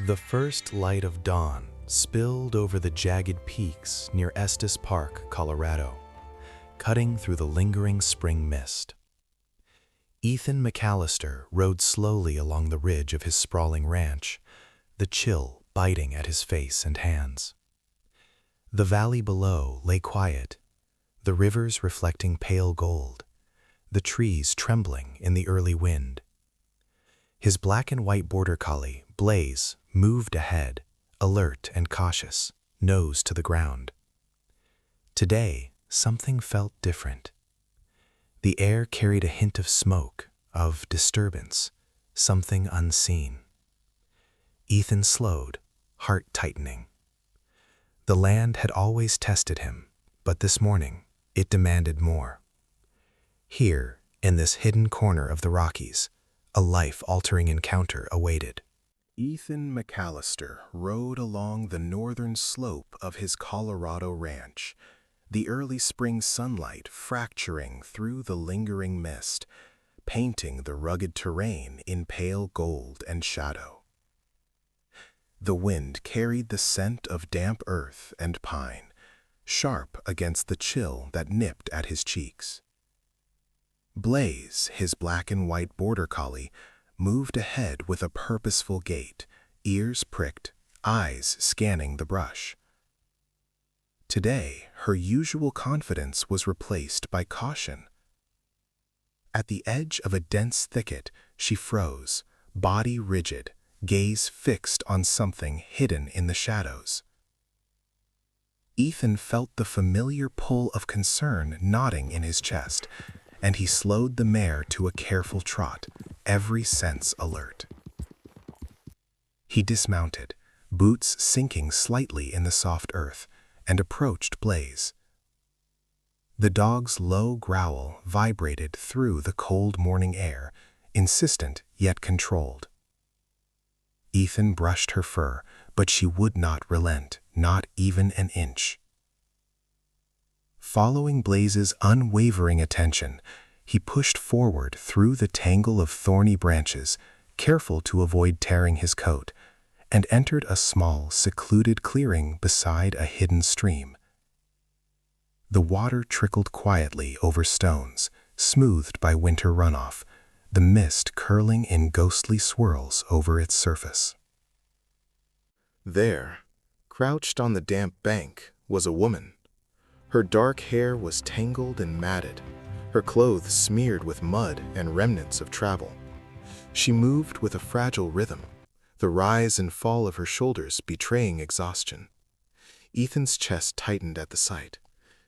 The first light of dawn spilled over the jagged peaks near Estes Park, Colorado, cutting through the lingering spring mist. Ethan McAllister rode slowly along the ridge of his sprawling ranch, the chill biting at his face and hands. The valley below lay quiet, the rivers reflecting pale gold, the trees trembling in the early wind. His black and white border collie, Blaze, moved ahead, alert and cautious, nose to the ground. Today, something felt different. The air carried a hint of smoke, of disturbance, something unseen. Ethan slowed, heart tightening. The land had always tested him, but this morning it demanded more. Here, in this hidden corner of the Rockies, a life-altering encounter awaited. Ethan McAllister rode along the northern slope of his Colorado ranch, the early spring sunlight fracturing through the lingering mist, painting the rugged terrain in pale gold and shadow. The wind carried the scent of damp earth and pine, sharp against the chill that nipped at his cheeks. Blaze, his black and white border collie, moved ahead with a purposeful gait, ears pricked, eyes scanning the brush. Today, her usual confidence was replaced by caution. At the edge of a dense thicket, she froze, body rigid, gaze fixed on something hidden in the shadows. Ethan felt the familiar pull of concern knotting in his chest, and he slowed the mare to a careful trot, every sense alert. He dismounted, boots sinking slightly in the soft earth, and approached Blaze. The dog's low growl vibrated through the cold morning air, insistent yet controlled. Ethan brushed her fur, but she would not relent, not even an inch. Following Blaze's unwavering attention, he pushed forward through the tangle of thorny branches, careful to avoid tearing his coat, and entered a small, secluded clearing beside a hidden stream. The water trickled quietly over stones, smoothed by winter runoff, the mist curling in ghostly swirls over its surface. There, crouched on the damp bank, was a woman. Her dark hair was tangled and matted, her clothes smeared with mud and remnants of travel. She moved with a fragile rhythm, the rise and fall of her shoulders betraying exhaustion. Ethan's chest tightened at the sight.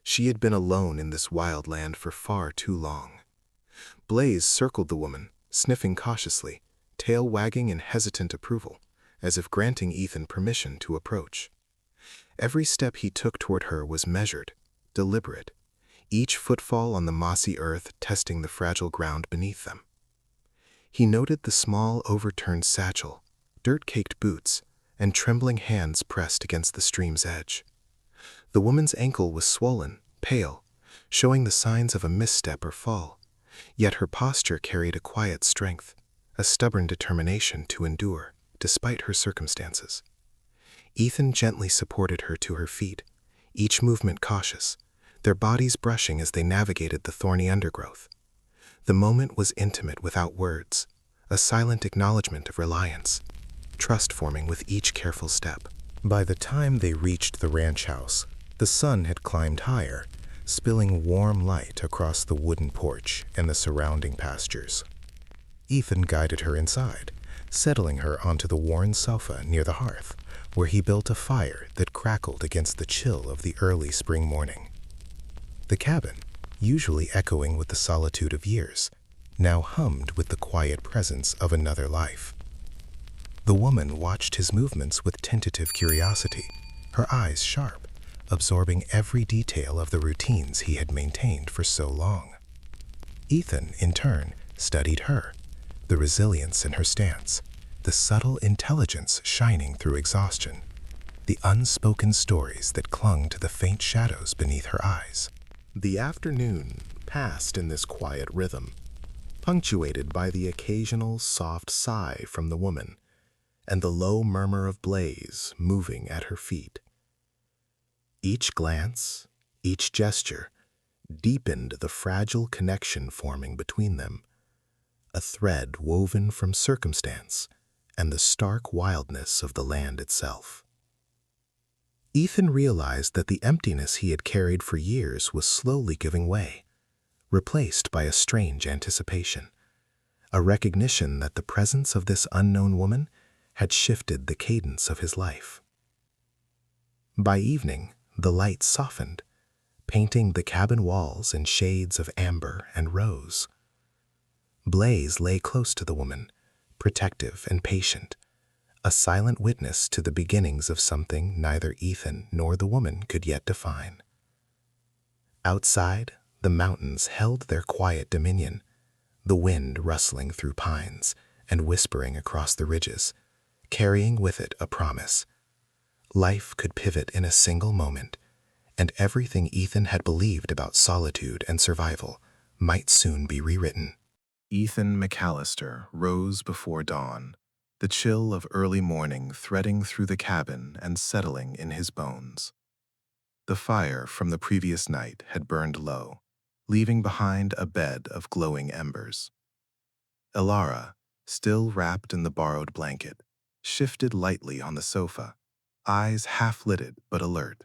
She had been alone in this wild land for far too long. Blaze circled the woman, sniffing cautiously, tail wagging in hesitant approval, as if granting Ethan permission to approach. Every step he took toward her was measured, deliberate, each footfall on the mossy earth testing the fragile ground beneath them. He noted the small overturned satchel, dirt-caked boots, and trembling hands pressed against the stream's edge. The woman's ankle was swollen, pale, showing the signs of a misstep or fall, yet her posture carried a quiet strength, a stubborn determination to endure, despite her circumstances. Ethan gently supported her to her feet, each movement cautious, their bodies brushing as they navigated the thorny undergrowth. The moment was intimate without words, a silent acknowledgement of reliance, trust forming with each careful step. By the time they reached the ranch house, the sun had climbed higher, spilling warm light across the wooden porch and the surrounding pastures. Ethan guided her inside, settling her onto the worn sofa near the hearth, where he built a fire that crackled against the chill of the early spring morning. The cabin, usually echoing with the solitude of years, now hummed with the quiet presence of another life. The woman watched his movements with tentative curiosity, her eyes sharp, absorbing every detail of the routines he had maintained for so long. Ethan, in turn, studied her, the resilience in her stance, the subtle intelligence shining through exhaustion, the unspoken stories that clung to the faint shadows beneath her eyes. The afternoon passed in this quiet rhythm, punctuated by the occasional soft sigh from the woman, and the low murmur of Blaze moving at her feet. Each glance, each gesture, deepened the fragile connection forming between them, a thread woven from circumstance and the stark wildness of the land itself. Ethan realized that the emptiness he had carried for years was slowly giving way, replaced by a strange anticipation, a recognition that the presence of this unknown woman had shifted the cadence of his life. By evening, the light softened, painting the cabin walls in shades of amber and rose. Blaze lay close to the woman, protective and patient, a silent witness to the beginnings of something neither Ethan nor the woman could yet define. Outside, the mountains held their quiet dominion, the wind rustling through pines and whispering across the ridges, carrying with it a promise. Life could pivot in a single moment, and everything Ethan had believed about solitude and survival might soon be rewritten. Ethan McAllister rose before dawn, the chill of early morning threading through the cabin and settling in his bones. The fire from the previous night had burned low, leaving behind a bed of glowing embers. Elara, still wrapped in the borrowed blanket, shifted lightly on the sofa, eyes half-lidded but alert,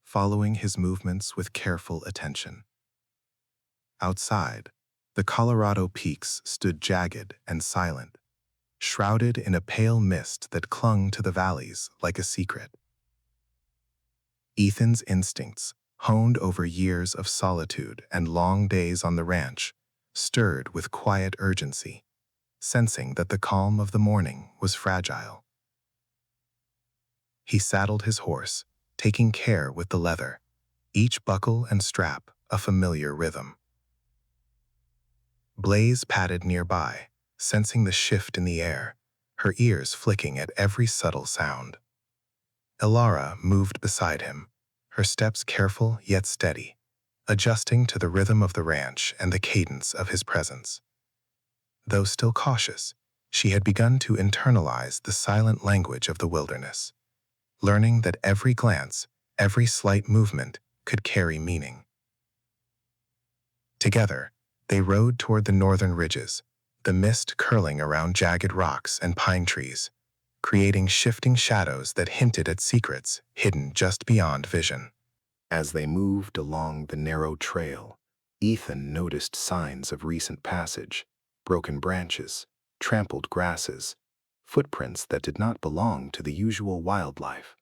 following his movements with careful attention. Outside, the Colorado peaks stood jagged and silent, shrouded in a pale mist that clung to the valleys like a secret. Ethan's instincts, honed over years of solitude and long days on the ranch, stirred with quiet urgency, sensing that the calm of the morning was fragile. He saddled his horse, taking care with the leather, each buckle and strap a familiar rhythm. Blaze padded nearby, sensing the shift in the air, her ears flicking at every subtle sound. Elara moved beside him, her steps careful yet steady, adjusting to the rhythm of the ranch and the cadence of his presence. Though still cautious, she had begun to internalize the silent language of the wilderness, learning that every glance, every slight movement could carry meaning. Together, they rode toward the northern ridges, the mist curling around jagged rocks and pine trees, creating shifting shadows that hinted at secrets hidden just beyond vision. As they moved along the narrow trail, Ethan noticed signs of recent passage, broken branches, trampled grasses, footprints that did not belong to the usual wildlife.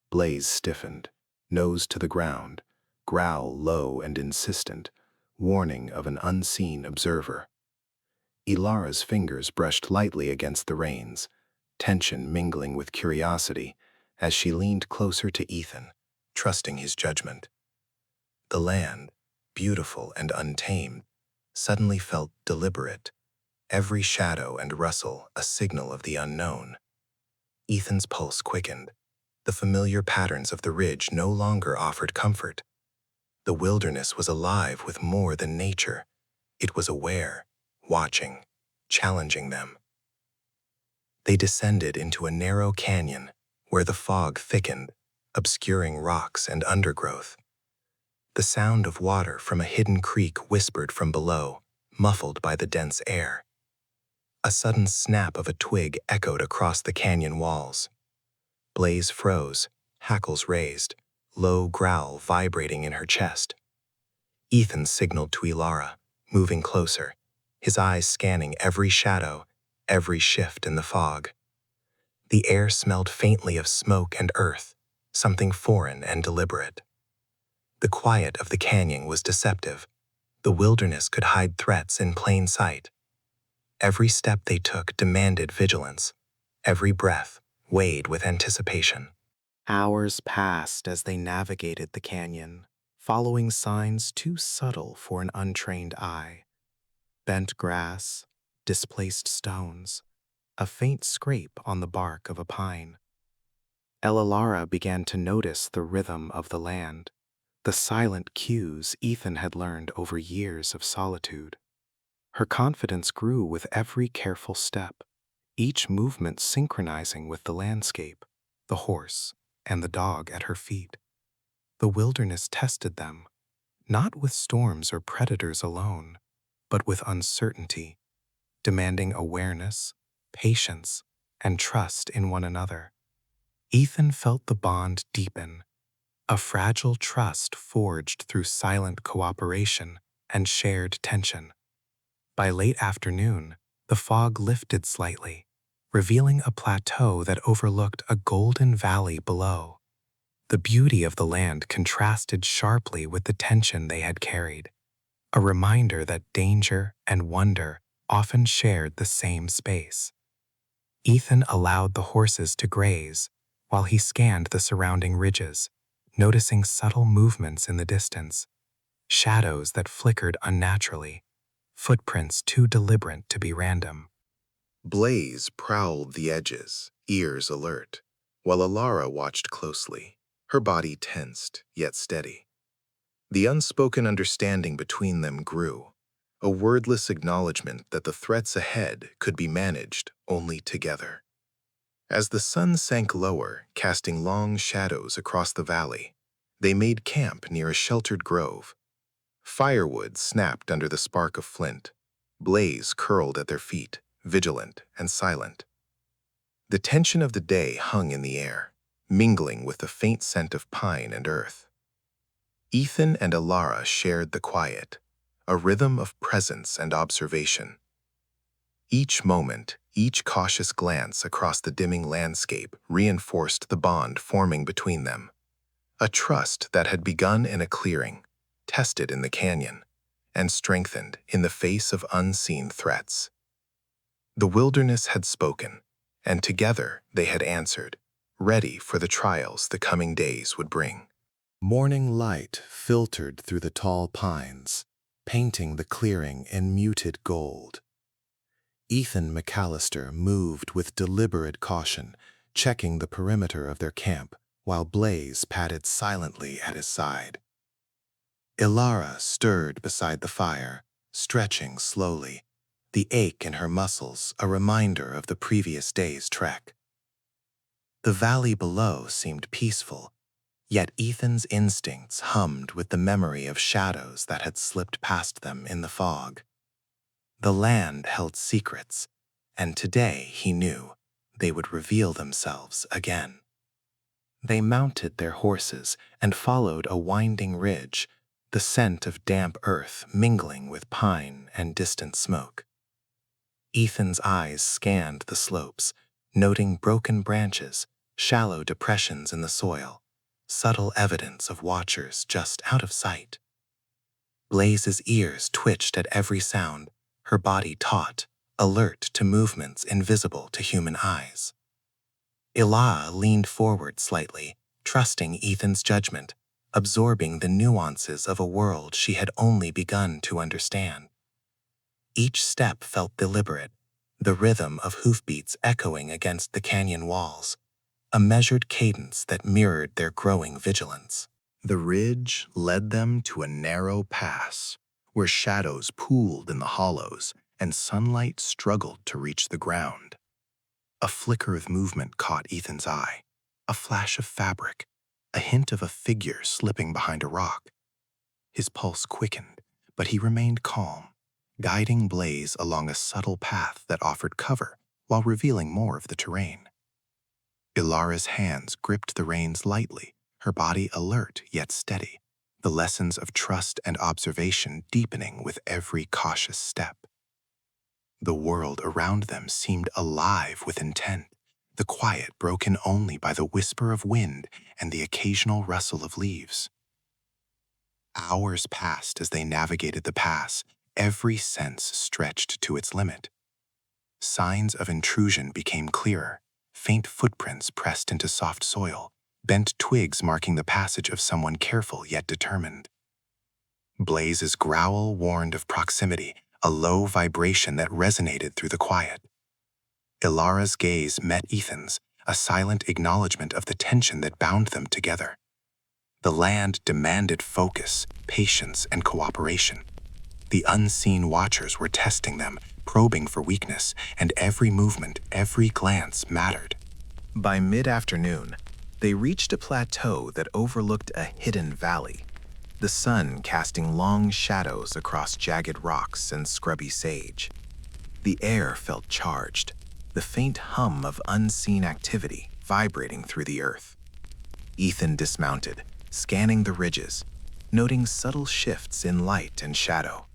Blaze stiffened, nose to the ground, growl low and insistent, warning of an unseen observer. Elara's fingers brushed lightly against the reins, tension mingling with curiosity as she leaned closer to Ethan, trusting his judgment. The land, beautiful and untamed, suddenly felt deliberate, every shadow and rustle a signal of the unknown. Ethan's pulse quickened. The familiar patterns of the ridge no longer offered comfort. The wilderness was alive with more than nature. It was aware, watching, challenging them. They descended into a narrow canyon where the fog thickened, obscuring rocks and undergrowth. The sound of water from a hidden creek whispered from below, muffled by the dense air. A sudden snap of a twig echoed across the canyon walls. Blaze froze, hackles raised, low growl vibrating in her chest. Ethan signaled to Elara, moving closer, his eyes scanning every shadow, every shift in the fog. The air smelled faintly of smoke and earth, something foreign and deliberate. The quiet of the canyon was deceptive. The wilderness could hide threats in plain sight. Every step they took demanded vigilance, every breath weighed with anticipation. Hours passed as they navigated the canyon, following signs too subtle for an untrained eye. Bent grass, displaced stones, a faint scrape on the bark of a pine. Elara began to notice the rhythm of the land, the silent cues Ethan had learned over years of solitude. Her confidence grew with every careful step, each movement synchronizing with the landscape, the horse, and the dog at her feet. The wilderness tested them, not with storms or predators alone, but with uncertainty, demanding awareness, patience, and trust in one another. Ethan felt the bond deepen, a fragile trust forged through silent cooperation and shared tension. By late afternoon, the fog lifted slightly, revealing a plateau that overlooked a golden valley below. The beauty of the land contrasted sharply with the tension they had carried, a reminder that danger and wonder often shared the same space. Ethan allowed the horses to graze while he scanned the surrounding ridges, noticing subtle movements in the distance, shadows that flickered unnaturally, footprints too deliberate to be random. Blaze prowled the edges, ears alert, while Alara watched closely, her body tensed yet steady. The unspoken understanding between them grew, a wordless acknowledgement that the threats ahead could be managed only together. As the sun sank lower, casting long shadows across the valley, they made camp near a sheltered grove. Firewood snapped under the spark of flint. Blaze curled at their feet, vigilant and silent. The tension of the day hung in the air, mingling with the faint scent of pine and earth. Ethan and Alara shared the quiet, a rhythm of presence and observation. Each moment, each cautious glance across the dimming landscape reinforced the bond forming between them. A trust that had begun in a clearing, tested in the canyon, and strengthened in the face of unseen threats. The wilderness had spoken, and together they had answered, ready for the trials the coming days would bring. Morning light filtered through the tall pines, painting the clearing in muted gold. Ethan McAllister moved with deliberate caution, checking the perimeter of their camp, while Blaze padded silently at his side. Alara stirred beside the fire, stretching slowly, the ache in her muscles a reminder of the previous day's trek. The valley below seemed peaceful, yet Ethan's instincts hummed with the memory of shadows that had slipped past them in the fog. The land held secrets, and today, he knew, they would reveal themselves again. They mounted their horses and followed a winding ridge, the scent of damp earth mingling with pine and distant smoke. Ethan's eyes scanned the slopes, noting broken branches, shallow depressions in the soil, subtle evidence of watchers just out of sight. Blaze's ears twitched at every sound, her body taut, alert to movements invisible to human eyes. Alara leaned forward slightly, trusting Ethan's judgment, absorbing the nuances of a world she had only begun to understand. Each step felt deliberate, the rhythm of hoofbeats echoing against the canyon walls, a measured cadence that mirrored their growing vigilance. The ridge led them to a narrow pass, where shadows pooled in the hollows and sunlight struggled to reach the ground. A flicker of movement caught Ethan's eye, a flash of fabric, a hint of a figure slipping behind a rock. His pulse quickened, but he remained calm, guiding Blaze along a subtle path that offered cover while revealing more of the terrain. Ilara's hands gripped the reins lightly, her body alert yet steady, the lessons of trust and observation deepening with every cautious step. The world around them seemed alive with intent, the quiet broken only by the whisper of wind and the occasional rustle of leaves. Hours passed as they navigated the pass, every sense stretched to its limit. Signs of intrusion became clearer, faint footprints pressed into soft soil, bent twigs marking the passage of someone careful yet determined. Blaze's growl warned of proximity, a low vibration that resonated through the quiet. Ilara's gaze met Ethan's, a silent acknowledgement of the tension that bound them together. The land demanded focus, patience, and cooperation. The unseen watchers were testing them, probing for weakness, and every movement, every glance mattered. By mid-afternoon, they reached a plateau that overlooked a hidden valley, the sun casting long shadows across jagged rocks and scrubby sage. The air felt charged, the faint hum of unseen activity vibrating through the earth. Ethan dismounted, scanning the ridges, noting subtle shifts in light and shadow.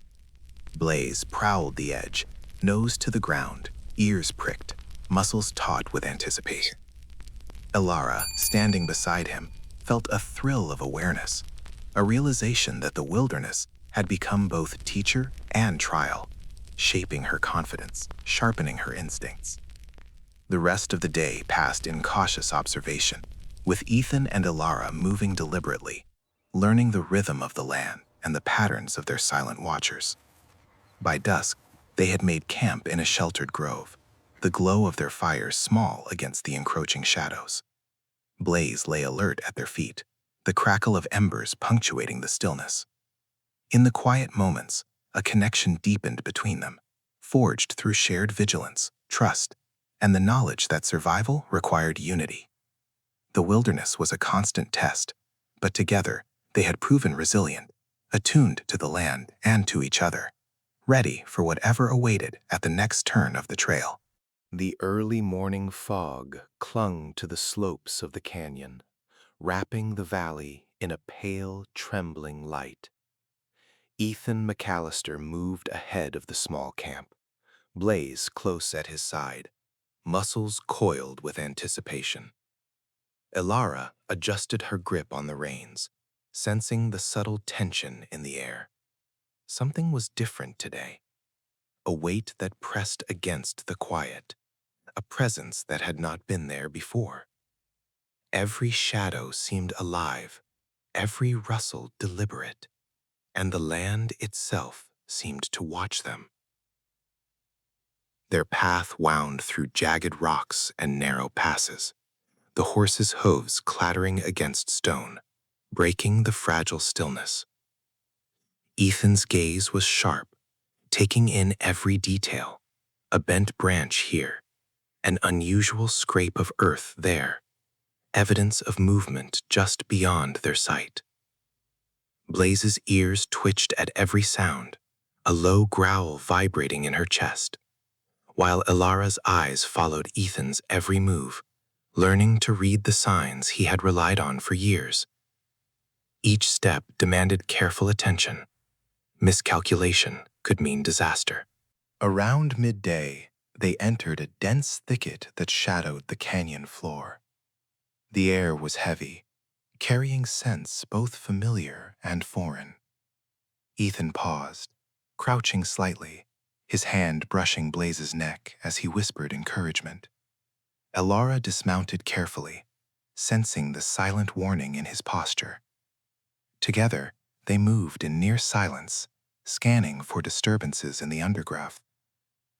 Blaze prowled the edge, nose to the ground, ears pricked, muscles taut with anticipation. Elara, standing beside him, felt a thrill of awareness, a realization that the wilderness had become both teacher and trial, shaping her confidence, sharpening her instincts. The rest of the day passed in cautious observation, with Ethan and Elara moving deliberately, learning the rhythm of the land and the patterns of their silent watchers. By dusk, they had made camp in a sheltered grove, the glow of their fires small against the encroaching shadows. Blaze lay alert at their feet, the crackle of embers punctuating the stillness. In the quiet moments, a connection deepened between them, forged through shared vigilance, trust, and the knowledge that survival required unity. The wilderness was a constant test, but together they had proven resilient, attuned to the land and to each other, ready for whatever awaited at the next turn of the trail. The early morning fog clung to the slopes of the canyon, wrapping the valley in a pale, trembling light. Ethan McAllister moved ahead of the small camp, Blaze close at his side, muscles coiled with anticipation. Elara adjusted her grip on the reins, sensing the subtle tension in the air. Something was different today, a weight that pressed against the quiet, a presence that had not been there before. Every shadow seemed alive, every rustle deliberate, and the land itself seemed to watch them. Their path wound through jagged rocks and narrow passes, the horses' hooves clattering against stone, breaking the fragile stillness. Ethan's gaze was sharp, taking in every detail, a bent branch here, an unusual scrape of earth there, evidence of movement just beyond their sight. Blaze's ears twitched at every sound, a low growl vibrating in her chest, while Elara's eyes followed Ethan's every move, learning to read the signs he had relied on for years. Each step demanded careful attention. Miscalculation could mean disaster. Around midday, they entered a dense thicket that shadowed the canyon floor. The air was heavy, carrying scents both familiar and foreign. Ethan paused, crouching slightly, his hand brushing Blaze's neck as he whispered encouragement. Elara dismounted carefully, sensing the silent warning in his posture. Together, they moved in near silence, scanning for disturbances in the undergrowth.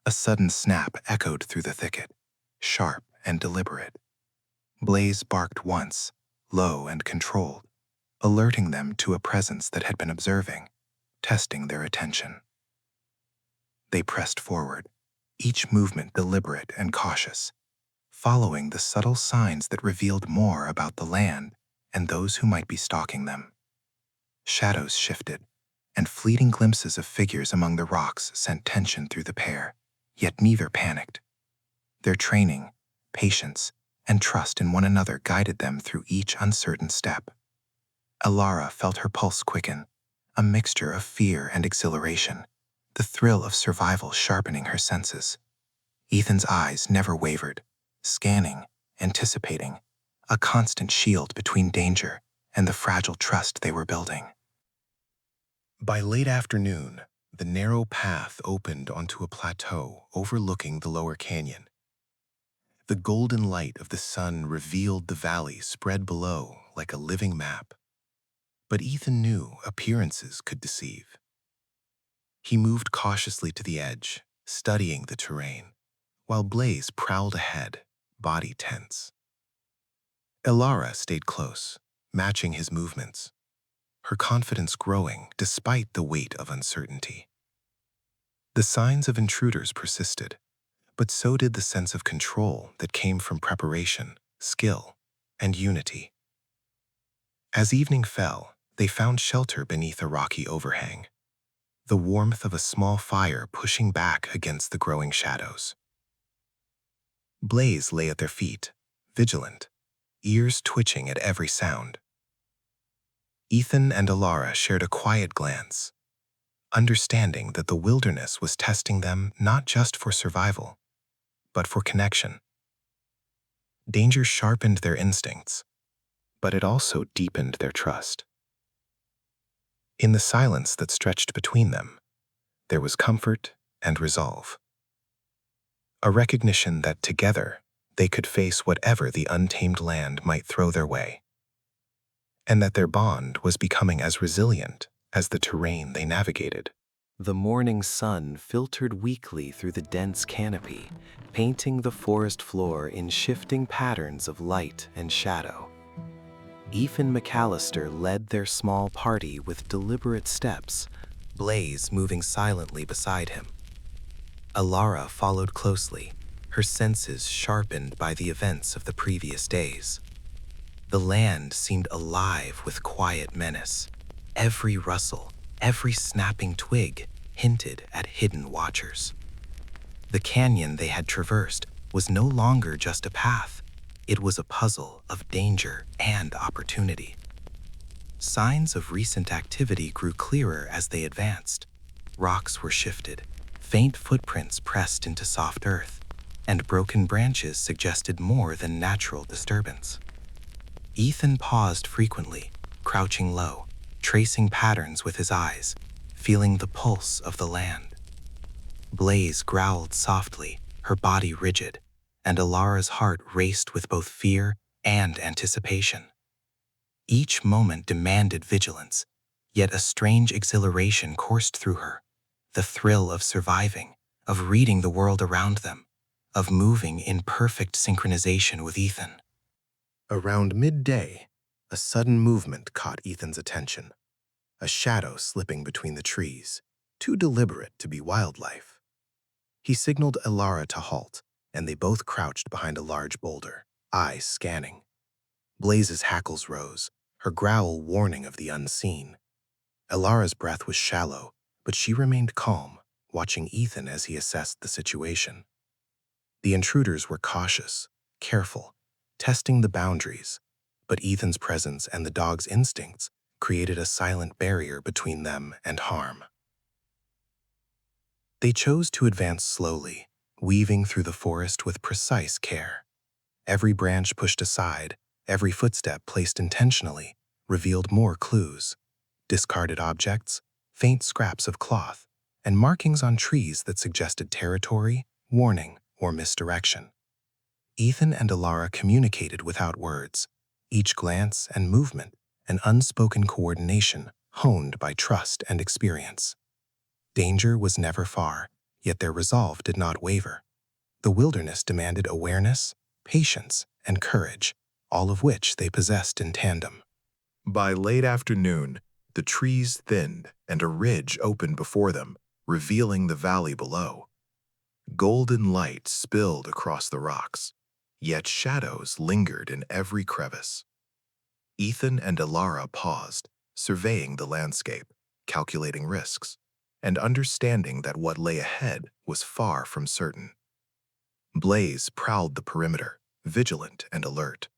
A sudden snap echoed through the thicket, sharp and deliberate. Blaze barked once, low and controlled, alerting them to a presence that had been observing, testing their attention. They pressed forward, each movement deliberate and cautious, following the subtle signs that revealed more about the land and those who might be stalking them. Shadows shifted, and fleeting glimpses of figures among the rocks sent tension through the pair, yet neither panicked. Their training, patience, and trust in one another guided them through each uncertain step. Elara felt her pulse quicken, a mixture of fear and exhilaration, the thrill of survival sharpening her senses. Ethan's eyes never wavered, scanning, anticipating, a constant shield between danger and the fragile trust they were building. By late afternoon, the narrow path opened onto a plateau overlooking the lower canyon. The golden light of the sun revealed the valley spread below like a living map. But Ethan knew appearances could deceive. He moved cautiously to the edge, studying the terrain, while Blaze prowled ahead, body tense. Elara stayed close, matching his movements, her confidence growing despite the weight of uncertainty. The signs of intruders persisted, but so did the sense of control that came from preparation, skill, and unity. As evening fell, they found shelter beneath a rocky overhang, the warmth of a small fire pushing back against the growing shadows. Blaze lay at their feet, vigilant, ears twitching at every sound. Ethan and Alara shared a quiet glance, understanding that the wilderness was testing them not just for survival, but for connection. Danger sharpened their instincts, but it also deepened their trust. In the silence that stretched between them, there was comfort and resolve. A recognition that together they could face whatever the untamed land might throw their way, and that their bond was becoming as resilient as the terrain they navigated. The morning sun filtered weakly through the dense canopy, painting the forest floor in shifting patterns of light and shadow. Ethan McAllister led their small party with deliberate steps, Blaze moving silently beside him. Alara followed closely, her senses sharpened by the events of the previous days. The land seemed alive with quiet menace. Every rustle, every snapping twig hinted at hidden watchers. The canyon they had traversed was no longer just a path. It was a puzzle of danger and opportunity. Signs of recent activity grew clearer as they advanced. Rocks were shifted, faint footprints pressed into soft earth, and broken branches suggested more than natural disturbance. Ethan paused frequently, crouching low, tracing patterns with his eyes, feeling the pulse of the land. Blaze growled softly, her body rigid, and Alara's heart raced with both fear and anticipation. Each moment demanded vigilance, yet a strange exhilaration coursed through her, the thrill of surviving, of reading the world around them, of moving in perfect synchronization with Ethan. Around midday, a sudden movement caught Ethan's attention, a shadow slipping between the trees, too deliberate to be wildlife. He signaled Alara to halt, and they both crouched behind a large boulder, eyes scanning. Blaze's hackles rose, her growl warning of the unseen. Alara's breath was shallow, but she remained calm, watching Ethan as he assessed the situation. The intruders were cautious, careful, testing the boundaries, but Ethan's presence and the dog's instincts created a silent barrier between them and harm. They chose to advance slowly, weaving through the forest with precise care. Every branch pushed aside, every footstep placed intentionally, revealed more clues: discarded objects, faint scraps of cloth, and markings on trees that suggested territory, warning, or misdirection. Ethan and Alara communicated without words, each glance and movement an unspoken coordination honed by trust and experience. Danger was never far, yet their resolve did not waver. The wilderness demanded awareness, patience, and courage, all of which they possessed in tandem. By late afternoon, the trees thinned and a ridge opened before them, revealing the valley below. Golden light spilled across the rocks, yet shadows lingered in every crevice. Ethan and Alara paused, surveying the landscape, calculating risks, and understanding that what lay ahead was far from certain. Blaze prowled the perimeter, vigilant and alert,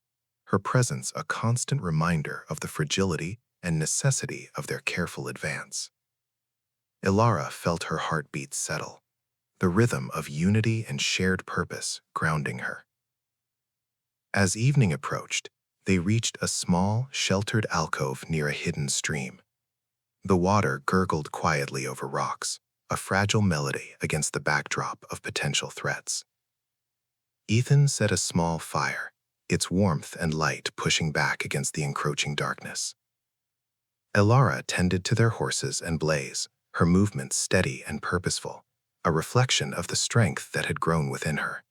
her presence a constant reminder of the fragility and necessity of their careful advance. Alara felt her heartbeat settle, the rhythm of unity and shared purpose grounding her. As evening approached, they reached a small, sheltered alcove near a hidden stream. The water gurgled quietly over rocks, a fragile melody against the backdrop of potential threats. Ethan set a small fire, its warmth and light pushing back against the encroaching darkness. Alara tended to their horses and Blaze, her movements steady and purposeful, a reflection of the strength that had grown within her.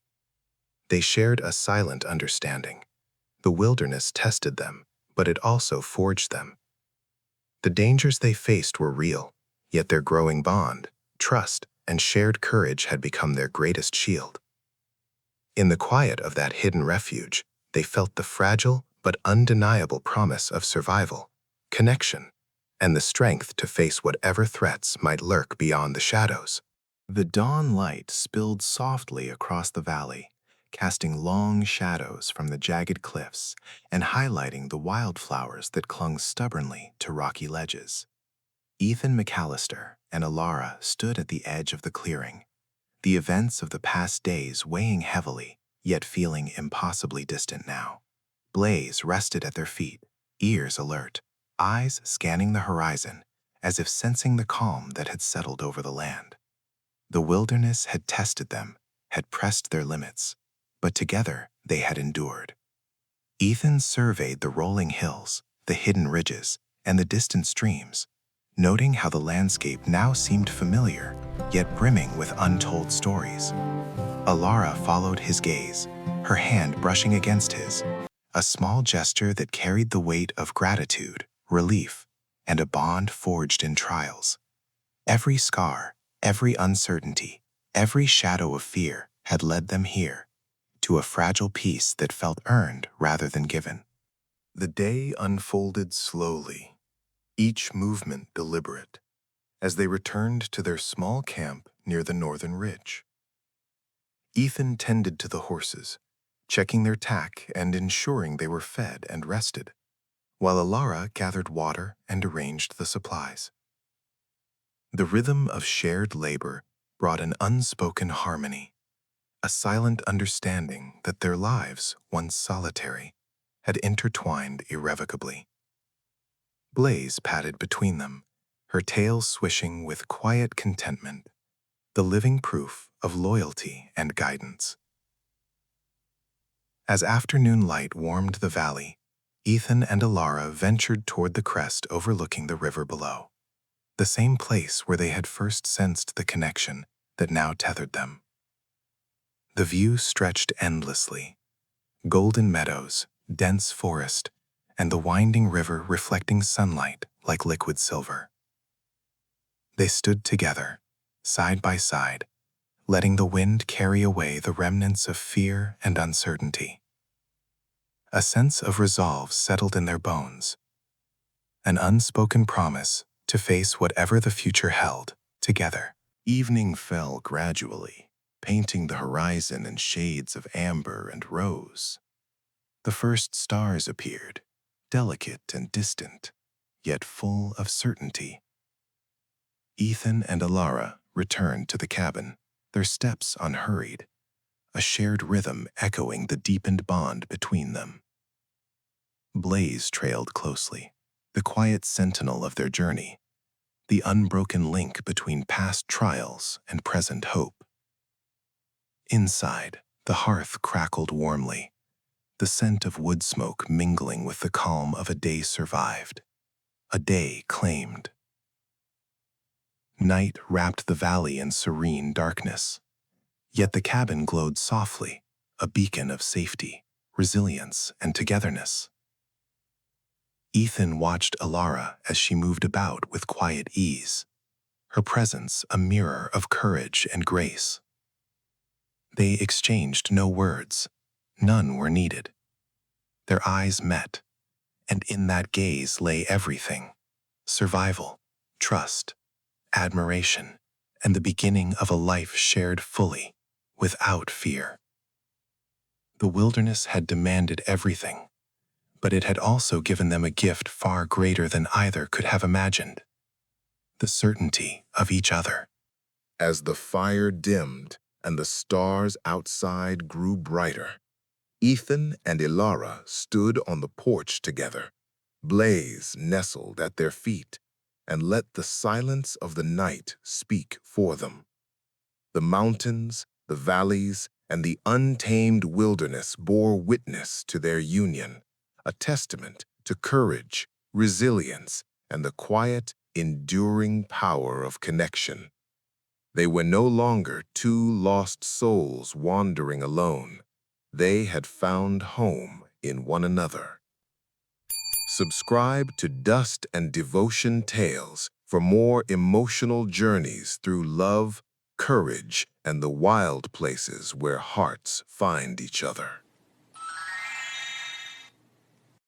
They shared a silent understanding. The wilderness tested them, but it also forged them. The dangers they faced were real, yet their growing bond, trust, and shared courage had become their greatest shield. In the quiet of that hidden refuge, they felt the fragile but undeniable promise of survival, connection, and the strength to face whatever threats might lurk beyond the shadows. The dawn light spilled softly across the valley, casting long shadows from the jagged cliffs and highlighting the wildflowers that clung stubbornly to rocky ledges. Ethan McAllister and Alara stood at the edge of the clearing, the events of the past days weighing heavily, yet feeling impossibly distant now. Blaze rested at their feet, ears alert, eyes scanning the horizon, as if sensing the calm that had settled over the land. The wilderness had tested them, had pressed their limits, but together they had endured. Ethan surveyed the rolling hills, the hidden ridges, and the distant streams, noting how the landscape now seemed familiar, yet brimming with untold stories. Alara followed his gaze, her hand brushing against his, a small gesture that carried the weight of gratitude, relief, and a bond forged in trials. Every scar, every uncertainty, every shadow of fear had led them here, to a fragile peace that felt earned rather than given. The day unfolded slowly, each movement deliberate, as they returned to their small camp near the northern ridge. Ethan tended to the horses, checking their tack and ensuring they were fed and rested, while Alara gathered water and arranged the supplies. The rhythm of shared labor brought an unspoken harmony, a silent understanding that their lives, once solitary, had intertwined irrevocably. Blaze padded between them, her tail swishing with quiet contentment, the living proof of loyalty and guidance. As afternoon light warmed the valley, Ethan and Alara ventured toward the crest overlooking the river below, the same place where they had first sensed the connection that now tethered them. The view stretched endlessly, golden meadows, dense forest, and the winding river reflecting sunlight like liquid silver. They stood together, side by side, letting the wind carry away the remnants of fear and uncertainty. A sense of resolve settled in their bones, an unspoken promise to face whatever the future held together. Evening fell gradually, painting the horizon in shades of amber and rose. The first stars appeared, delicate and distant, yet full of certainty. Ethan and Alara returned to the cabin, their steps unhurried, a shared rhythm echoing the deepened bond between them. Blaze trailed closely, the quiet sentinel of their journey, the unbroken link between past trials and present hope. Inside, the hearth crackled warmly, the scent of wood smoke mingling with the calm of a day survived, a day claimed. Night wrapped the valley in serene darkness, yet the cabin glowed softly, a beacon of safety, resilience, and togetherness. Ethan watched Alara as she moved about with quiet ease, her presence a mirror of courage and grace. They exchanged no words, none were needed. Their eyes met, and in that gaze lay everything: survival, trust, admiration, and the beginning of a life shared fully, without fear. The wilderness had demanded everything, but it had also given them a gift far greater than either could have imagined: the certainty of each other. As the fire dimmed and the stars outside grew brighter, Ethan and Alara stood on the porch together. Blaze nestled at their feet and let the silence of the night speak for them. The mountains, the valleys, and the untamed wilderness bore witness to their union, a testament to courage, resilience, and the quiet, enduring power of connection. They were no longer two lost souls wandering alone. They had found home in one another. Subscribe to Dust and Devotion Tales for more emotional journeys through love, courage, and the wild places where hearts find each other.